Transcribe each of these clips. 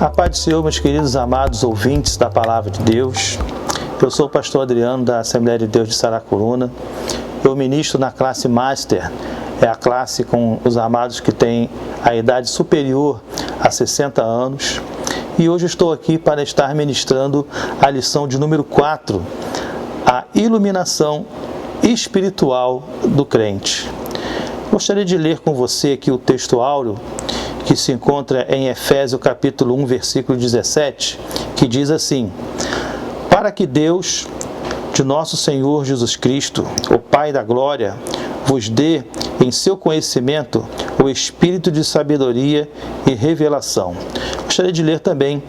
A paz do Senhor, meus queridos amados ouvintes da Palavra de Deus. Eu sou o pastor Adriano da Assembleia de Deus de Saracuruna. Eu ministro na classe Master, é a classe com os amados que têm a idade superior a 60 anos. E hoje estou aqui para estar ministrando a lição de número 4, a iluminação espiritual do crente. Gostaria de ler com você aqui o texto áureo que se encontra em Efésios capítulo 1, versículo 17, que diz assim: para que Deus, de nosso Senhor Jesus Cristo, o Pai da glória, vos dê em seu conhecimento o espírito de sabedoria e revelação. Gostaria de ler também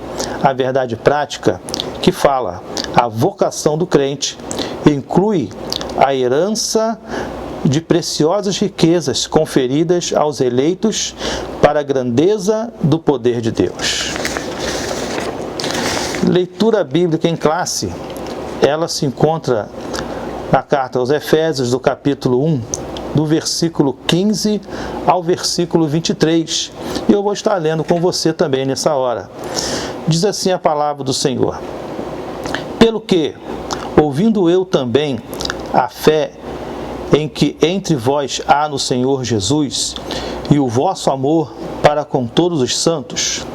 a verdade prática, que fala: a vocação do crente inclui a herança de preciosas riquezas conferidas aos eleitos para a grandeza do poder de Deus. Leitura bíblica em classe, ela se encontra na carta aos Efésios, do capítulo 1, do versículo 15 ao versículo 23. E eu vou estar lendo com você também nessa hora. Diz assim a palavra do Senhor: pelo que, ouvindo eu também a fé em que entre vós há no Senhor Jesus, e o vosso amor para com todos os santos,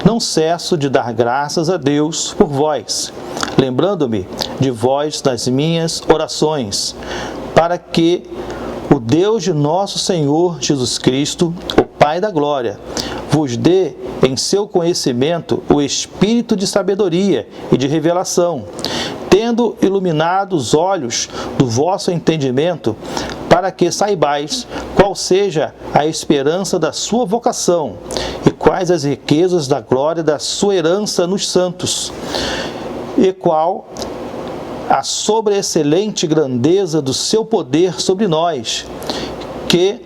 não cesso de dar graças a Deus por vós, lembrando-me de vós nas minhas orações, para que o Deus de nosso Senhor Jesus Cristo, o Pai da glória, vos dê em seu conhecimento o espírito de sabedoria e de revelação, tendo iluminado os olhos do vosso entendimento, para que saibais qual seja a esperança da sua vocação e quais as riquezas da glória da sua herança nos santos, e qual a sobreexcelente grandeza do seu poder sobre nós, que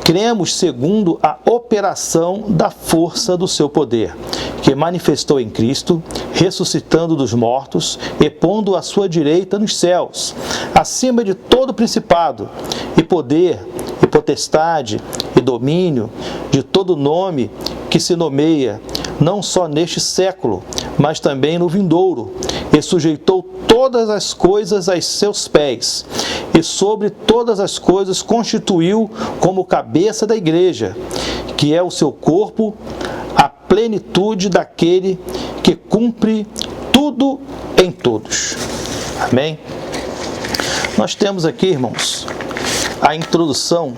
cremos segundo a operação da força do seu poder, que manifestou em Cristo, ressuscitando dos mortos e pondo à sua direita nos céus, acima de todo principado, e poder, e potestade, e domínio, de todo nome que se nomeia, não só neste século, mas também no vindouro, e sujeitou todas as coisas aos seus pés, e sobre todas as coisas constituiu como cabeça da igreja, que é o seu corpo, a plenitude daquele que cumpre tudo em todos. Amém? Nós temos aqui, irmãos, a introdução,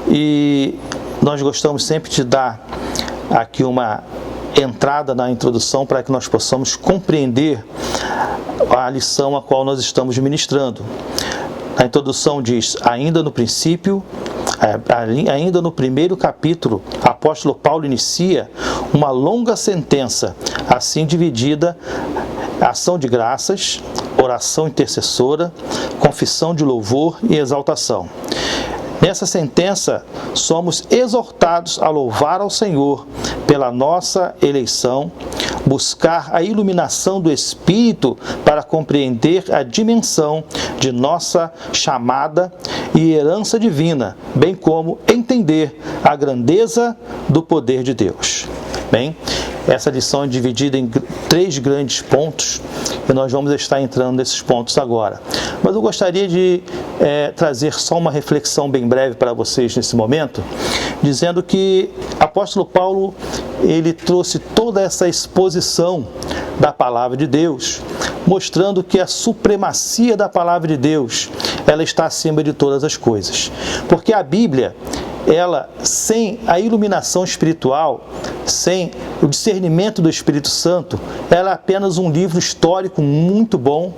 e nós gostamos sempre de dar aqui uma entrada na introdução para que nós possamos compreender a lição a qual nós estamos ministrando. A introdução diz: ainda no princípio, ainda no primeiro capítulo, o apóstolo Paulo inicia uma longa sentença, assim dividida: ação de graças, oração intercessora, confissão de louvor e exaltação. Nessa sentença, somos exortados a louvar ao Senhor pela nossa eleição, buscar a iluminação do Espírito para compreender a dimensão de nossa chamada e herança divina, bem como entender a grandeza do poder de Deus. Bem, essa lição é dividida em 3 grandes pontos e nós vamos estar entrando nesses pontos agora. Mas eu gostaria de trazer só uma reflexão bem breve para vocês nesse momento, dizendo que o apóstolo Paulo, ele trouxe toda essa exposição da palavra de Deus, mostrando que a supremacia da palavra de Deus, ela está acima de todas as coisas. Porque a Bíblia, ela, sem a iluminação espiritual, sem o discernimento do Espírito Santo, ela é apenas um livro histórico muito bom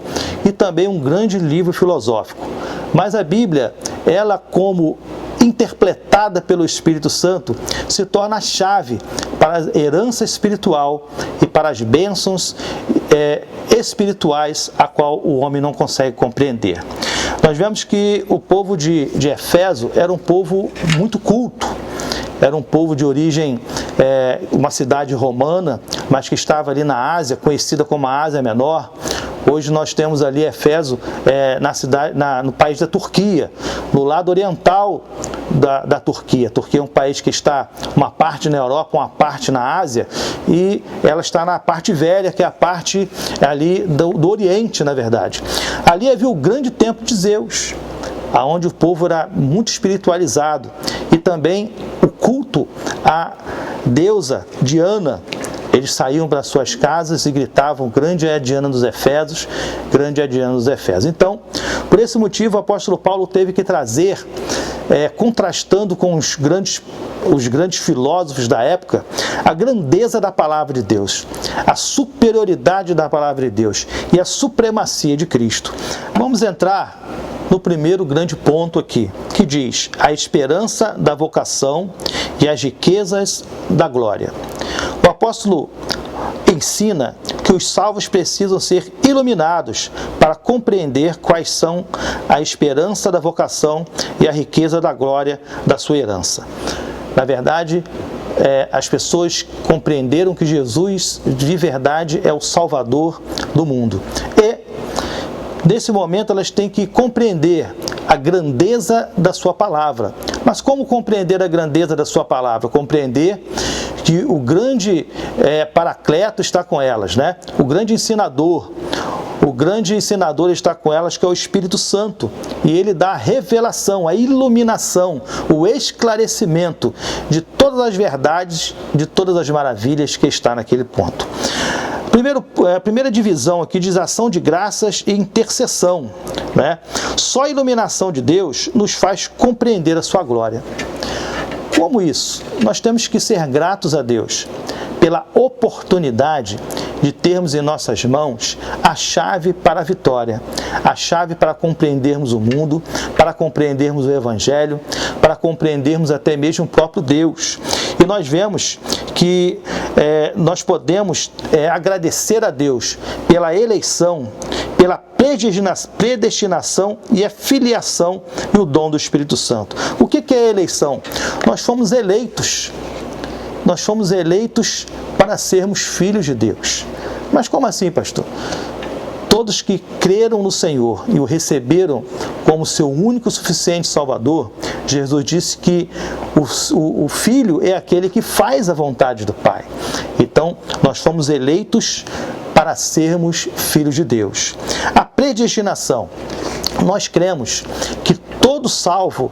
e também um grande livro filosófico. Mas a Bíblia, ela, como interpretada pelo Espírito Santo, se torna a chave para a herança espiritual e para as bênçãos espirituais a qual o homem não consegue compreender. Nós vemos que o povo de Éfeso era um povo muito culto, era um povo de origem, uma cidade romana, mas que estava ali na Ásia, conhecida como a Ásia Menor, Hoje nós temos ali Éfeso no país da Turquia, no lado oriental da Turquia. A Turquia é um país que está uma parte na Europa, uma parte na Ásia, e ela está na parte velha, que é a parte ali do Oriente, na verdade. Ali havia o grande templo de Zeus, onde o povo era muito espiritualizado, e também o culto à deusa Diana. Eles saíam para suas casas e gritavam: grande é a Diana dos Efésios, grande é a Diana dos Efésios. Então, por esse motivo, o apóstolo Paulo teve que trazer, contrastando com os grandes filósofos da época, a grandeza da palavra de Deus, a superioridade da palavra de Deus e a supremacia de Cristo. Vamos entrar no primeiro grande ponto aqui, que diz: a esperança da vocação e as riquezas da glória. O apóstolo ensina que os salvos precisam ser iluminados para compreender quais são a esperança da vocação e a riqueza da glória da sua herança. Na verdade, as pessoas compreenderam que Jesus, de verdade, é o Salvador do mundo. E, nesse momento, elas têm que compreender a grandeza da sua palavra. Mas como compreender a grandeza da sua palavra? Compreender que o grande Paracleto está com elas, né? O grande ensinador está com elas, que é o Espírito Santo. E ele dá a revelação, a iluminação, o esclarecimento de todas as verdades, de todas as maravilhas que está naquele ponto. A primeira divisão aqui diz ação de graças e intercessão, né? Só a iluminação de Deus nos faz compreender a sua glória. Como isso? Nós temos que ser gratos a Deus pela oportunidade de termos em nossas mãos a chave para a vitória, a chave para compreendermos o mundo, para compreendermos o Evangelho, para compreendermos até mesmo o próprio Deus. E nós vemos que nós podemos agradecer a Deus pela eleição, pela predestinação e a filiação e o dom do Espírito Santo. O que é a eleição? Nós fomos eleitos. Nós fomos eleitos para sermos filhos de Deus. Mas como assim, pastor? Todos que creram no Senhor e o receberam como seu único e suficiente Salvador, Jesus disse que o Filho é aquele que faz a vontade do Pai. Então, nós fomos eleitos para sermos filhos de Deus. A predestinação. Nós cremos que todo salvo,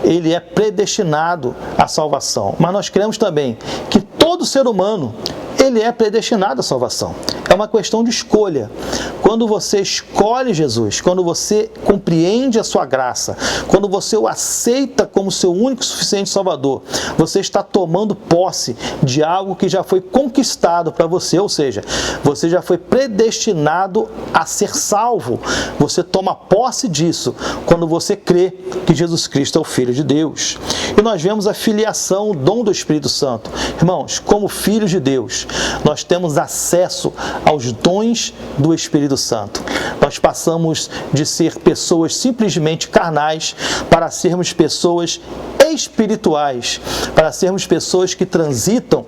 ele é predestinado à salvação. Mas nós cremos também que todo ser humano, ele é predestinado à salvação. É uma questão de escolha. Quando você escolhe Jesus, quando você compreende a sua graça, quando você o aceita como seu único e suficiente Salvador, você está tomando posse de algo que já foi conquistado para você, ou seja, você já foi predestinado a ser salvo. Você toma posse disso quando você crê que Jesus Cristo é o Filho de Deus. E nós vemos a filiação, o dom do Espírito Santo. Irmãos, como filhos de Deus, nós temos acesso aos dons do Espírito Santo. Nós passamos de ser pessoas simplesmente carnais para sermos pessoas espirituais, para sermos pessoas que transitam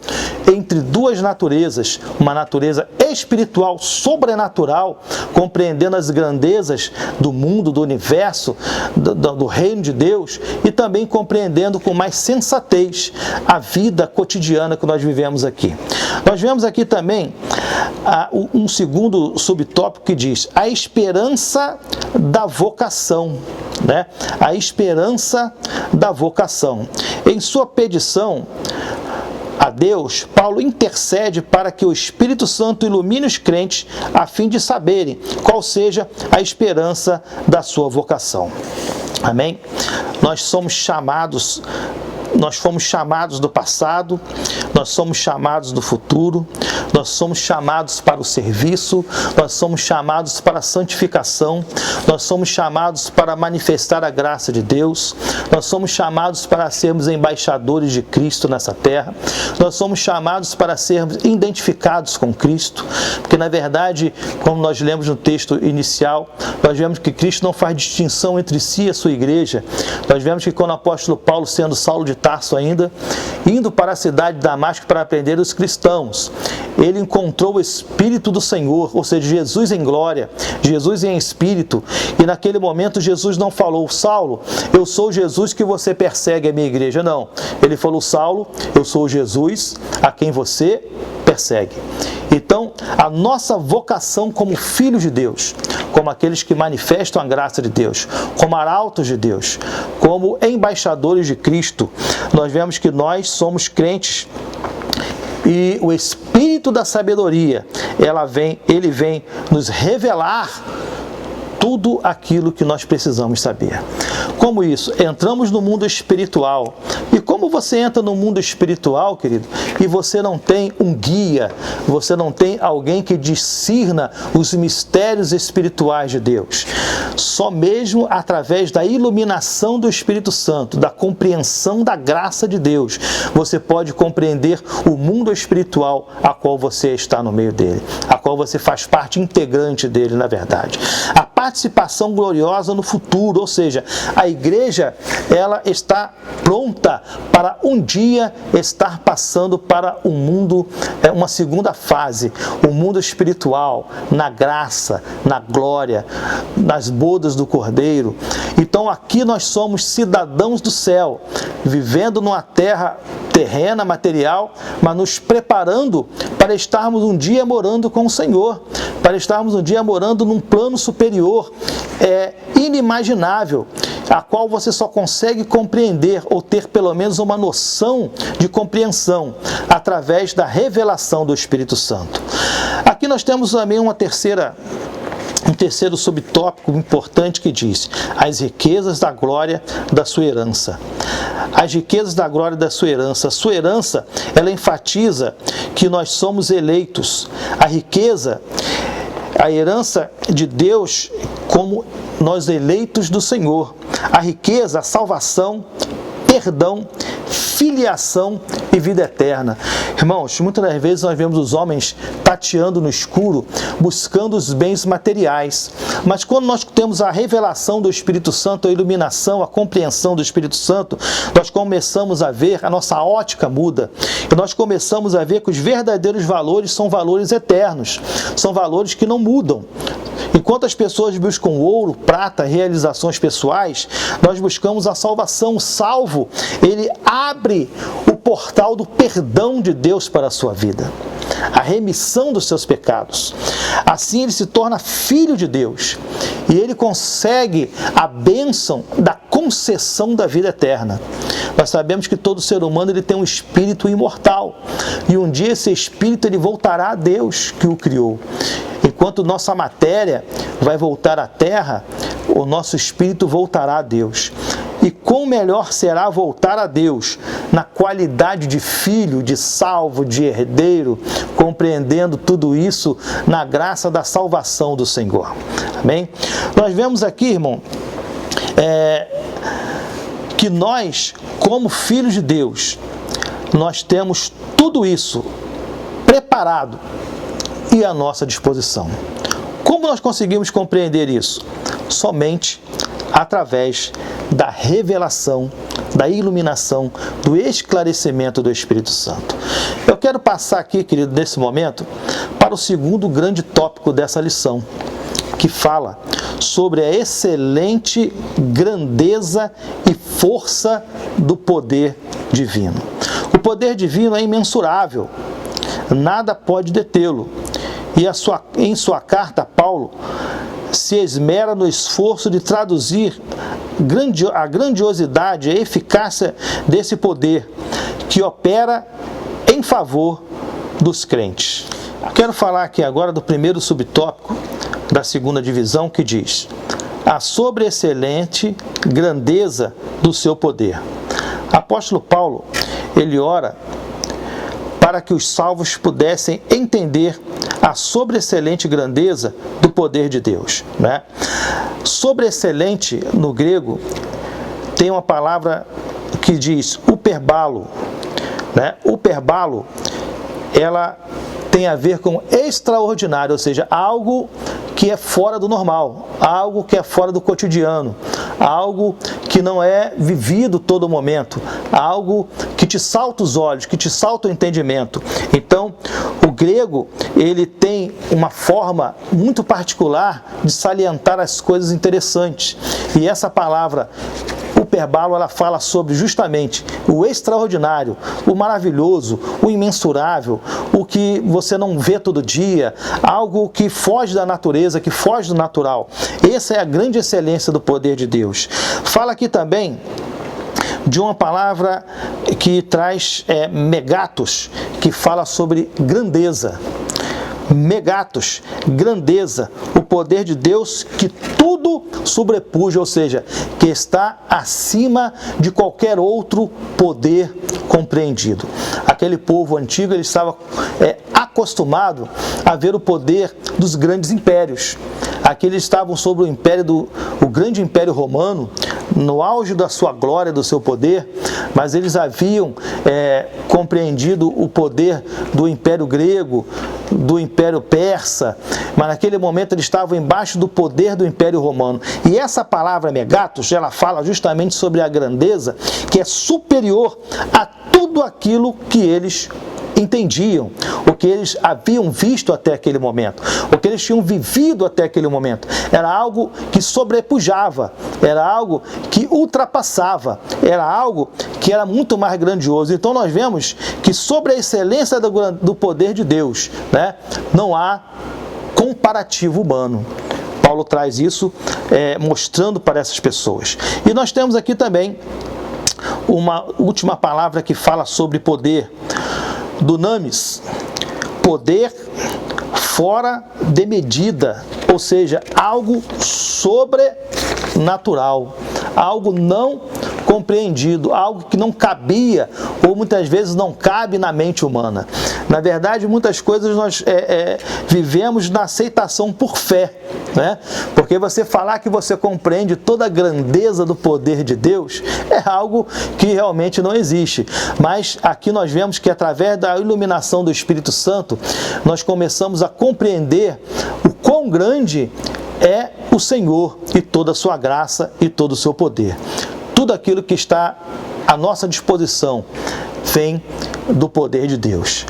entre duas naturezas, uma natureza espiritual, sobrenatural, compreendendo as grandezas do mundo, do universo, do reino de Deus, e também compreendendo com mais sensatez a vida cotidiana que nós vivemos aqui. Nós vemos aqui também um segundo subtópico que diz a esperança da vocação, né? A esperança da vocação. Em sua petição a Deus, Paulo intercede para que o Espírito Santo ilumine os crentes a fim de saberem qual seja a esperança da sua vocação. Amém? Nós fomos chamados do passado, nós somos chamados do futuro, nós somos chamados para o serviço, nós somos chamados para a santificação, nós somos chamados para manifestar a graça de Deus, nós somos chamados para sermos embaixadores de Cristo nessa terra, nós somos chamados para sermos identificados com Cristo, porque na verdade, como nós lemos no texto inicial, nós vemos que Cristo não faz distinção entre si e a sua igreja. Nós vemos que quando o apóstolo Paulo, sendo Saulo de Tarso ainda, indo para a cidade de Damasco para aprender os cristãos. Ele encontrou o Espírito do Senhor, ou seja, Jesus em glória, Jesus em Espírito, e naquele momento Jesus não falou: Saulo, eu sou Jesus que você persegue a minha igreja. Não, ele falou: Saulo, eu sou Jesus a quem você persegue. Então, a nossa vocação como filhos de Deus, como aqueles que manifestam a graça de Deus, como arautos de Deus, como embaixadores de Cristo, nós vemos que nós somos crentes e o Espírito da sabedoria, ele vem nos revelar tudo aquilo que nós precisamos saber. Como isso? Entramos no mundo espiritual. E como você entra no mundo espiritual, querido, e você não tem um guia, você não tem alguém que discirna os mistérios espirituais de Deus? Só mesmo através da iluminação do Espírito Santo, da compreensão da graça de Deus, você pode compreender o mundo espiritual a qual você está no meio dele, a qual você faz parte integrante dele, na verdade. A participação gloriosa no futuro, ou seja, a igreja, ela está pronta para um dia estar passando para um mundo, uma segunda fase, o mundo espiritual, na graça, na glória, nas bodas do Cordeiro. Então aqui nós somos cidadãos do céu, vivendo numa terra terrena, material, mas nos preparando para estarmos um dia morando com o Senhor, para estarmos um dia morando num plano superior, inimaginável, a qual você só consegue compreender ou ter pelo menos uma noção de compreensão através da revelação do Espírito Santo. Aqui nós temos também um terceiro subtópico importante que diz: as riquezas da glória da sua herança. As riquezas da glória da sua herança. A sua herança, ela enfatiza que nós somos eleitos. A riqueza, a herança de Deus como nós eleitos do Senhor. A riqueza, a salvação, perdão, filiação e vida eterna. Irmãos, muitas das vezes nós vemos os homens tateando no escuro, buscando os bens materiais. Mas quando nós temos a revelação do Espírito Santo, a iluminação, a compreensão do Espírito Santo, nós começamos a ver, a nossa ótica muda. E nós começamos a ver que os verdadeiros valores são valores eternos. São valores que não mudam. Enquanto as pessoas buscam ouro, prata, realizações pessoais, nós buscamos a salvação. O salvo, ele abre o portal do perdão de Deus para a sua vida, a remissão dos seus pecados. Assim ele se torna filho de Deus e ele consegue a bênção da concessão da vida eterna. Nós sabemos que todo ser humano ele tem um espírito imortal e um dia esse espírito ele voltará a Deus que o criou. Enquanto nossa matéria vai voltar à terra, o nosso espírito voltará a Deus. E quão melhor será voltar a Deus na qualidade de filho, de salvo, de herdeiro, compreendendo tudo isso na graça da salvação do Senhor. Amém? Nós vemos aqui, irmão, que nós, como filhos de Deus, nós temos tudo isso preparado e à nossa disposição. Como nós conseguimos compreender isso? Somente através da revelação, da iluminação, do esclarecimento do Espírito Santo. Eu quero passar aqui, querido, nesse momento, para o segundo grande tópico dessa lição, que fala sobre a excelente grandeza e força do poder divino. O poder divino é imensurável, nada pode detê-lo. E em sua carta, Paulo se esmera no esforço de traduzir a grandiosidade, a eficácia desse poder que opera em favor dos crentes. Eu quero falar aqui agora do primeiro subtópico da segunda divisão, que diz: a sobreexcelente grandeza do seu poder. Apóstolo Paulo, ele ora para que os salvos pudessem entender a sobreexcelente grandeza do poder de Deus, né? Sobreexcelente, no grego, tem uma palavra que diz uperbalo, né? Uperbalo, ela tem a ver com extraordinário, ou seja, algo que é fora do normal, algo que é fora do cotidiano, algo que que não é vivido todo momento, algo que te salta os olhos, que te salta o entendimento. Então, o grego, ele tem uma forma muito particular de salientar as coisas interessantes. E essa palavra hiperbalo, ela fala sobre justamente o extraordinário, o maravilhoso, o imensurável, o que você não vê todo dia, algo que foge da natureza, que foge do natural. Essa é a grande excelência do poder de Deus. Fala aqui também de uma palavra que traz megatos, que fala sobre grandeza. Megatos, grandeza, o poder de Deus que tudo sobrepuja, ou seja, que está acima de qualquer outro poder compreendido. Aquele povo antigo, ele estava acostumado a ver o poder dos grandes impérios. Aqui eles estavam sob o grande império romano, no auge da sua glória, do seu poder, mas eles haviam compreendido o poder do império grego, do império persa, mas naquele momento eles estavam embaixo do poder do império romano. E essa palavra megatos, ela fala justamente sobre a grandeza que é superior a tudo aquilo que eles entendiam, o que eles haviam visto até aquele momento, o que eles tinham vivido até aquele momento. Era algo que sobrepujava, era algo que ultrapassava, era algo que era muito mais grandioso. Então nós vemos que sobre a excelência do poder de Deus, né, não há comparativo humano. Paulo traz isso mostrando para essas pessoas. E nós temos aqui também uma última palavra que fala sobre poder, dunamis, poder fora de medida, ou seja, algo sobrenatural, algo não compreendido, algo que não cabia ou muitas vezes não cabe na mente humana. Na verdade, muitas coisas nós vivemos na aceitação por fé, né? Porque você falar que você compreende toda a grandeza do poder de Deus é algo que realmente não existe. Mas aqui nós vemos que através da iluminação do Espírito Santo, nós começamos a compreender o quão grande é o Senhor e toda a sua graça e todo o seu poder. Tudo aquilo que está à nossa disposição vem do poder de Deus.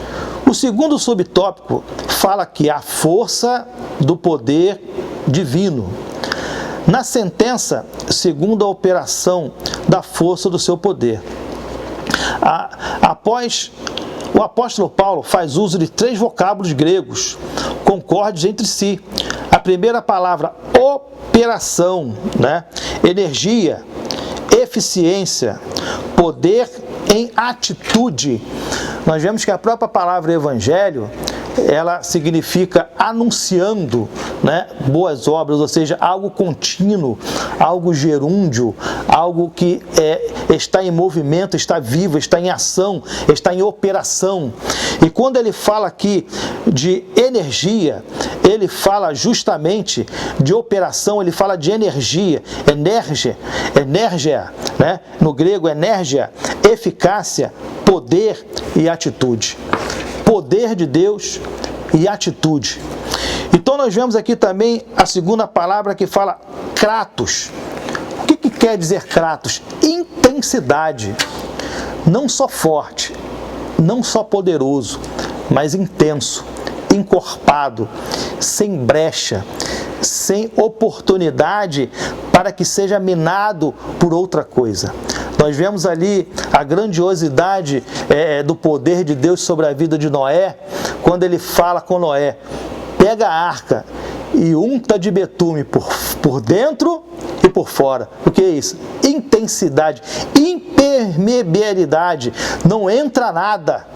O segundo subtópico fala que a força do poder divino. Na sentença, segundo a operação da força do seu poder. Após o apóstolo Paulo faz uso de 3 vocábulos gregos, concordes entre si. A primeira palavra, operação, né? Energia, eficiência, poder em atitude. Nós vemos que a própria palavra evangelho, ela significa anunciando, né, boas obras, ou seja, algo contínuo, algo gerúndio, algo que está em movimento, está vivo, está em ação, está em operação. E quando ele fala aqui de energia, ele fala justamente de operação, ele fala de energia, energia, né? No grego, energia, eficácia, poder e atitude. Poder de Deus e atitude. Então nós vemos aqui também a segunda palavra que fala kratos. O que quer dizer kratos? Intensidade. Não só forte, não só poderoso, mas intenso, encorpado, sem brecha, sem oportunidade para que seja minado por outra coisa. Nós vemos ali a grandiosidade do poder de Deus sobre a vida de Noé, quando ele fala com Noé: pega a arca e unta de betume por dentro e por fora. O que é isso? Intensidade, impermeabilidade, não entra nada,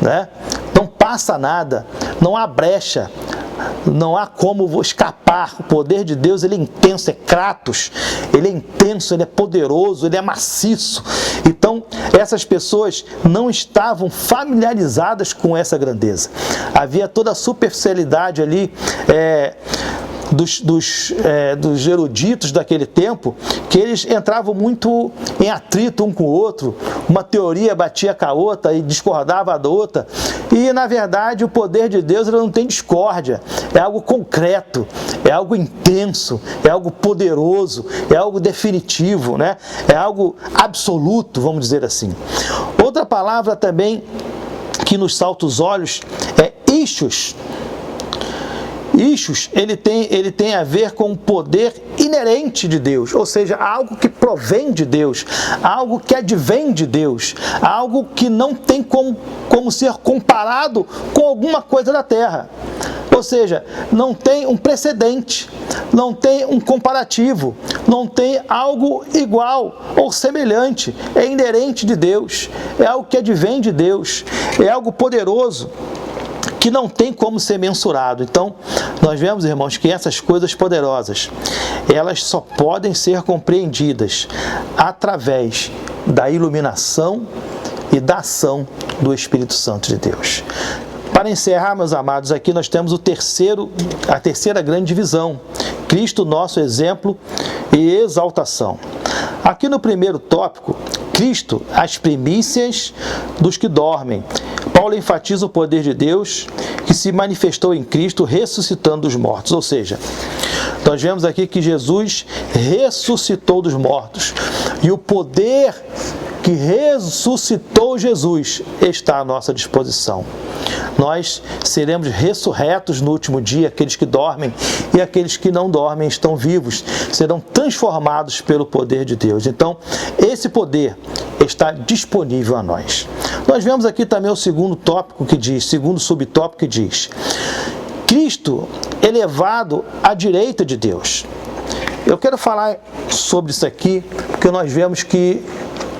né? Não passa nada, não há brecha, não há como escapar. O poder de Deus, ele é intenso, é kratos, ele é intenso, ele é poderoso, ele é maciço. Então, essas pessoas não estavam familiarizadas com essa grandeza. Havia toda a superficialidade ali dos eruditos daquele tempo, que eles entravam muito em atrito um com o outro, uma teoria batia com a outra e discordava da outra, E, na verdade, o poder de Deus ele não tem discórdia, é algo concreto, é algo intenso, é algo poderoso, é algo definitivo, né? É algo absoluto, vamos dizer assim. Outra palavra também que nos salta os olhos é ischus. Ischus, ele tem a ver com o poder inerente de Deus, ou seja, algo que provém de Deus, algo que advém de Deus, algo que não tem como ser comparado com alguma coisa da terra. Ou seja, não tem um precedente, não tem um comparativo, não tem algo igual ou semelhante, é inerente de Deus, é algo que advém de Deus, é algo poderoso, que não tem como ser mensurado. Então, nós vemos, irmãos, que essas coisas poderosas, elas só podem ser compreendidas através da iluminação e da ação do Espírito Santo de Deus. Para encerrar, meus amados, aqui nós temos a terceira grande divisão, Cristo, nosso exemplo e exaltação. Aqui no primeiro tópico, Cristo, as primícias dos que dormem. Paulo enfatiza o poder de Deus que se manifestou em Cristo ressuscitando os mortos. Ou seja, nós vemos aqui que Jesus ressuscitou dos mortos. E o poder que ressuscitou Jesus está à nossa disposição. Nós seremos ressurretos no último dia, aqueles que dormem e aqueles que não dormem estão vivos, serão transformados pelo poder de Deus. Então, esse poder está disponível a nós. Nós vemos aqui também o segundo subtópico que diz: Cristo elevado à direita de Deus. Eu quero falar sobre isso aqui, porque nós vemos que,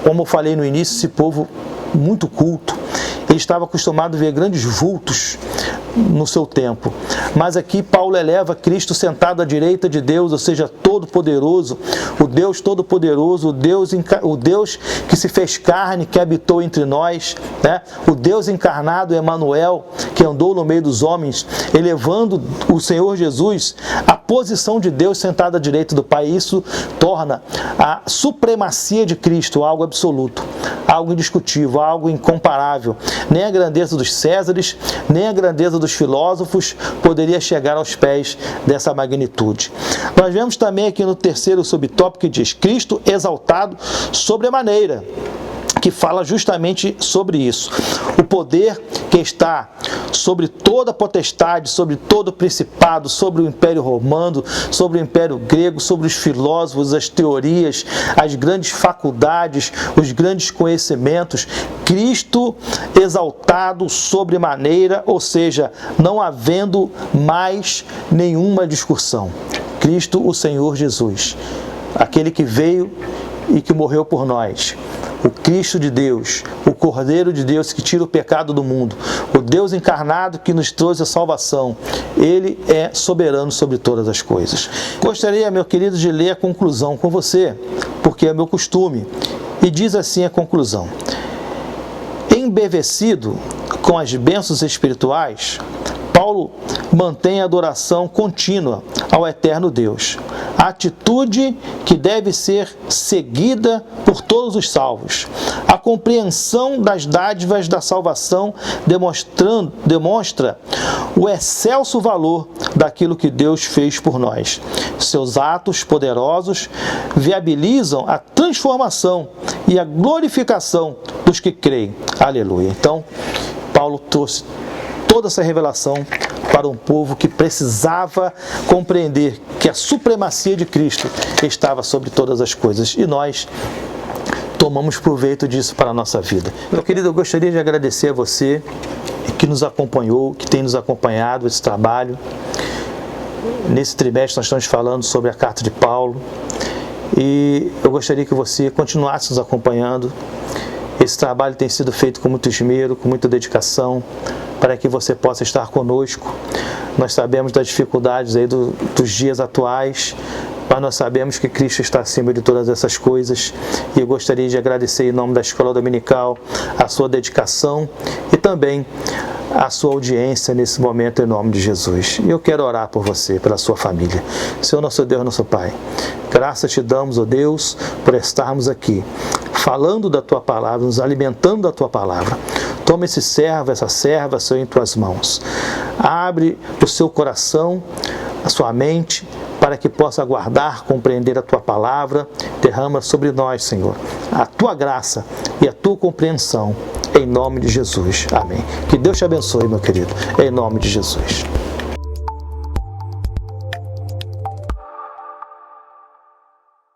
como eu falei no início, esse povo muito culto, ele estava acostumado a ver grandes vultos no seu tempo. Mas aqui Paulo eleva Cristo sentado à direita de Deus, ou seja, Todo-Poderoso, o Deus Todo-Poderoso, o Deus que se fez carne, que habitou entre nós, né? O Deus encarnado, Emanuel, que andou no meio dos homens, elevando o Senhor Jesus à posição de Deus sentado à direita do Pai. Isso torna a supremacia de Cristo algo absoluto, algo indiscutível, algo incomparável. Nem a grandeza dos Césares, nem a grandeza dos filósofos poderia chegar aos pés dessa magnitude. Nós vemos também aqui no terceiro subtópico que diz: Cristo exaltado sobremaneira, que fala justamente sobre isso. O poder que está sobre toda a potestade, sobre todo o principado, sobre o Império Romano, sobre o Império Grego, sobre os filósofos, as teorias, as grandes faculdades, os grandes conhecimentos. Cristo exaltado sobremaneira, ou seja, não havendo mais nenhuma discussão. Cristo, o Senhor Jesus, aquele que veio e que morreu por nós, o Cristo de Deus, o Cordeiro de Deus que tira o pecado do mundo, o Deus encarnado que nos trouxe a salvação, Ele é soberano sobre todas as coisas. Gostaria, meu querido, de ler a conclusão com você, porque é meu costume, e diz assim a conclusão: embevecido com as bênçãos espirituais, Paulo mantém a adoração contínua ao eterno Deus, a atitude que deve ser seguida por todos os salvos. A compreensão das dádivas da salvação demonstra o excelso valor daquilo que Deus fez por nós. Seus atos poderosos viabilizam a transformação e a glorificação dos que creem. Aleluia. Então, Paulo trouxe toda essa revelação para um povo que precisava compreender que a supremacia de Cristo estava sobre todas as coisas, e nós tomamos proveito disso para a nossa vida. Meu querido, eu gostaria de agradecer a você que nos acompanhou, que tem nos acompanhado esse trabalho. Nesse trimestre nós estamos falando sobre a carta de Paulo, e eu gostaria que você continuasse nos acompanhando. Esse trabalho tem sido feito com muito esmero, com muita dedicação, para que você possa estar conosco. Nós sabemos das dificuldades aí dos dias atuais, mas nós sabemos que Cristo está acima de todas essas coisas, e eu gostaria de agradecer em nome da Escola Dominical a sua dedicação e também a sua audiência nesse momento, em nome de Jesus. E eu quero orar por você, pela sua família. Senhor, nosso Deus, nosso Pai, graças te damos, ó Deus, por estarmos aqui, falando da Tua Palavra, nos alimentando da Tua Palavra. Toma esse servo, essa serva, Senhor, em tuas mãos. Abre o seu coração, a sua mente, para que possa aguardar, compreender a tua palavra. Derrama sobre nós, Senhor, a tua graça e a tua compreensão, em nome de Jesus. Amém. Que Deus te abençoe, meu querido, em nome de Jesus.